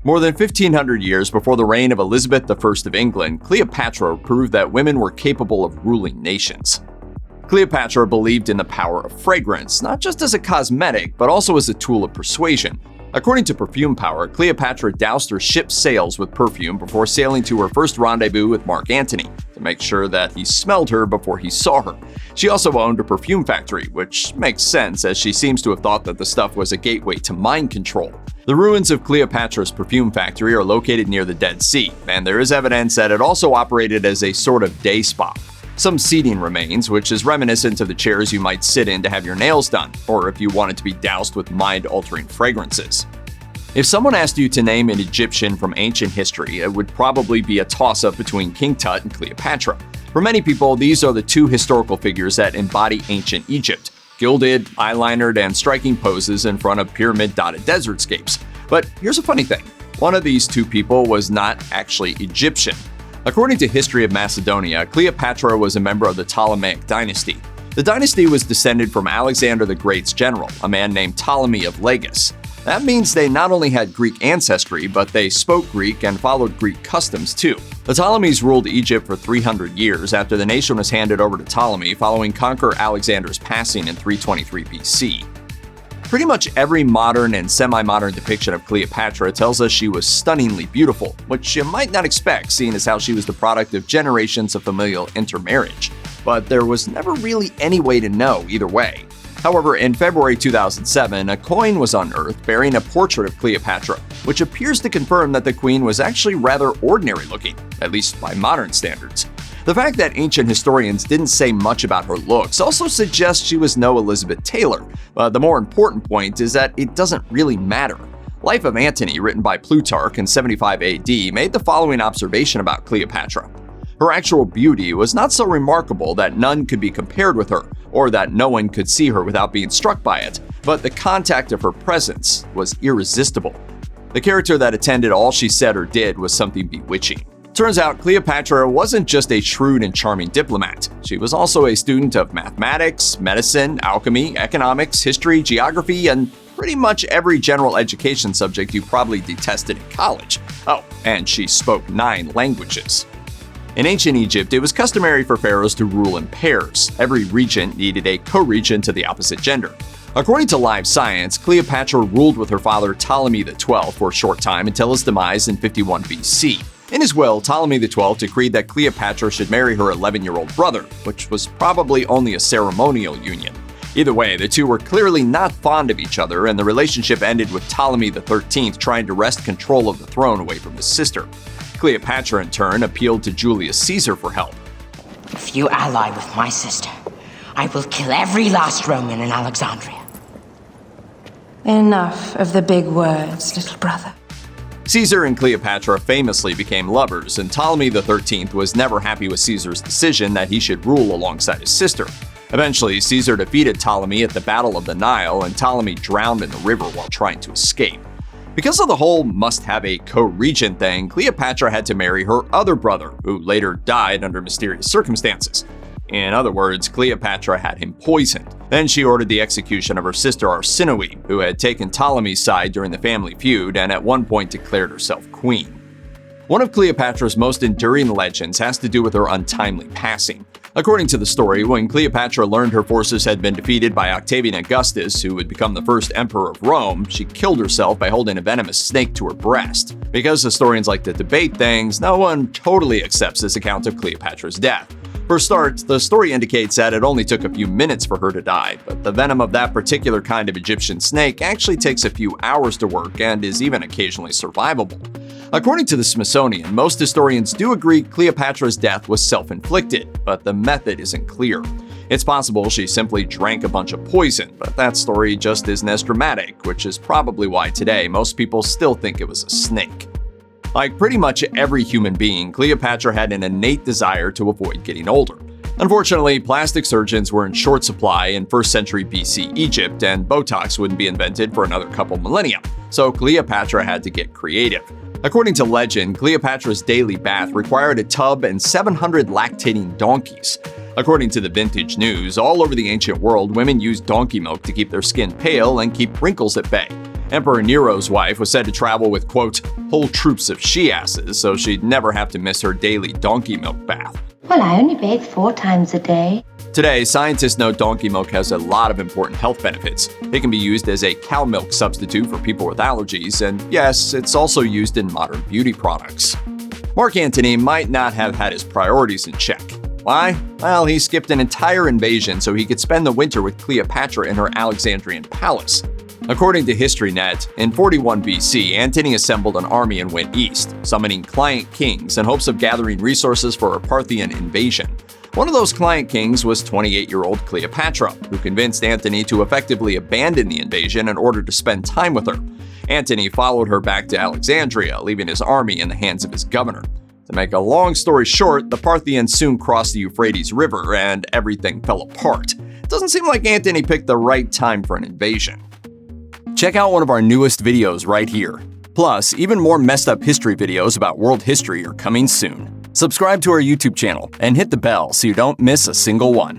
More than 1,500 years before the reign of Elizabeth I of England, Cleopatra proved that women were capable of ruling nations. Cleopatra believed in the power of fragrance, not just as a cosmetic, but also as a tool of persuasion. According to Perfume Power, Cleopatra doused her ship's sails with perfume before sailing to her first rendezvous with Mark Antony, to make sure that he smelled her before he saw her. She also owned a perfume factory, which makes sense as she seems to have thought that the stuff was a gateway to mind control. The ruins of Cleopatra's perfume factory are located near the Dead Sea, and there is evidence that it also operated as a sort of day spa. Some seating remains, which is reminiscent of the chairs you might sit in to have your nails done, or if you wanted to be doused with mind-altering fragrances. If someone asked you to name an Egyptian from ancient history, it would probably be a toss-up between King Tut and Cleopatra. For many people, these are the two historical figures that embody ancient Egypt: gilded, eyelinered, and striking poses in front of pyramid-dotted desertscapes. But here's a funny thing. One of these two people was not actually Egyptian. According to History of Macedonia, Cleopatra was a member of the Ptolemaic dynasty. The dynasty was descended from Alexander the Great's general, a man named Ptolemy of Lagos. That means they not only had Greek ancestry, but they spoke Greek and followed Greek customs too. The Ptolemies ruled Egypt for 300 years after the nation was handed over to Ptolemy following Conqueror Alexander's passing in 323 BC. Pretty much every modern and semi-modern depiction of Cleopatra tells us she was stunningly beautiful, which you might not expect seeing as how she was the product of generations of familial intermarriage. But there was never really any way to know either way. However, in February 2007, a coin was unearthed bearing a portrait of Cleopatra, which appears to confirm that the queen was actually rather ordinary looking, at least by modern standards. The fact that ancient historians didn't say much about her looks also suggests she was no Elizabeth Taylor, but the more important point is that it doesn't really matter. Life of Antony, written by Plutarch in 75 AD, made the following observation about Cleopatra. Her actual beauty was not so remarkable that none could be compared with her, or that no one could see her without being struck by it, but the contact of her presence was irresistible. The character that attended all she said or did was something bewitching. Turns out Cleopatra wasn't just a shrewd and charming diplomat. She was also a student of mathematics, medicine, alchemy, economics, history, geography, and pretty much every general education subject you probably detested in college. Oh, and she spoke 9 languages. In ancient Egypt, it was customary for pharaohs to rule in pairs. Every regent needed a co-regent to the opposite gender. According to Live Science, Cleopatra ruled with her father Ptolemy XII for a short time until his demise in 51 BC. In his will, Ptolemy XII decreed that Cleopatra should marry her 11-year-old brother, which was probably only a ceremonial union. Either way, the two were clearly not fond of each other, and the relationship ended with Ptolemy XIII trying to wrest control of the throne away from his sister. Cleopatra, in turn, appealed to Julius Caesar for help. If you ally with my sister, I will kill every last Roman in Alexandria. Enough of the big words, little brother. Caesar and Cleopatra famously became lovers, and Ptolemy XIII was never happy with Caesar's decision that he should rule alongside his sister. Eventually, Caesar defeated Ptolemy at the Battle of the Nile, and Ptolemy drowned in the river while trying to escape. Because of the whole must-have-a co-regent thing, Cleopatra had to marry her other brother, who later died under mysterious circumstances. In other words, Cleopatra had him poisoned. Then she ordered the execution of her sister Arsinoe, who had taken Ptolemy's side during the family feud and at one point declared herself queen. One of Cleopatra's most enduring legends has to do with her untimely passing. According to the story, when Cleopatra learned her forces had been defeated by Octavian Augustus, who would become the first emperor of Rome, she killed herself by holding a venomous snake to her breast. Because historians like to debate things, no one totally accepts this account of Cleopatra's death. For starts, the story indicates that it only took a few minutes for her to die, but the venom of that particular kind of Egyptian snake actually takes a few hours to work and is even occasionally survivable. According to the Smithsonian, most historians do agree Cleopatra's death was self-inflicted, but the method isn't clear. It's possible she simply drank a bunch of poison, but that story just isn't as dramatic, which is probably why today most people still think it was a snake. Like pretty much every human being, Cleopatra had an innate desire to avoid getting older. Unfortunately, plastic surgeons were in short supply in 1st century BC Egypt, and Botox wouldn't be invented for another couple millennia, so Cleopatra had to get creative. According to legend, Cleopatra's daily bath required a tub and 700 lactating donkeys. According to the Vintage News, all over the ancient world, women used donkey milk to keep their skin pale and keep wrinkles at bay. Emperor Nero's wife was said to travel with, quote, whole troops of she-asses so she'd never have to miss her daily donkey milk bath. Well, I only bathe 4 times a day. Today, scientists know donkey milk has a lot of important health benefits. It can be used as a cow milk substitute for people with allergies, and yes, it's also used in modern beauty products. Mark Antony might not have had his priorities in check. Why? Well, he skipped an entire invasion so he could spend the winter with Cleopatra in her Alexandrian palace. According to HistoryNet, in 41 BC, Antony assembled an army and went east, summoning client kings in hopes of gathering resources for a Parthian invasion. One of those client kings was 28-year-old Cleopatra, who convinced Antony to effectively abandon the invasion in order to spend time with her. Antony followed her back to Alexandria, leaving his army in the hands of his governor. To make a long story short, the Parthians soon crossed the Euphrates River and everything fell apart. It doesn't seem like Antony picked the right time for an invasion. Check out one of our newest videos right here. Plus, even more messed up history videos about world history are coming soon. Subscribe to our YouTube channel and hit the bell so you don't miss a single one.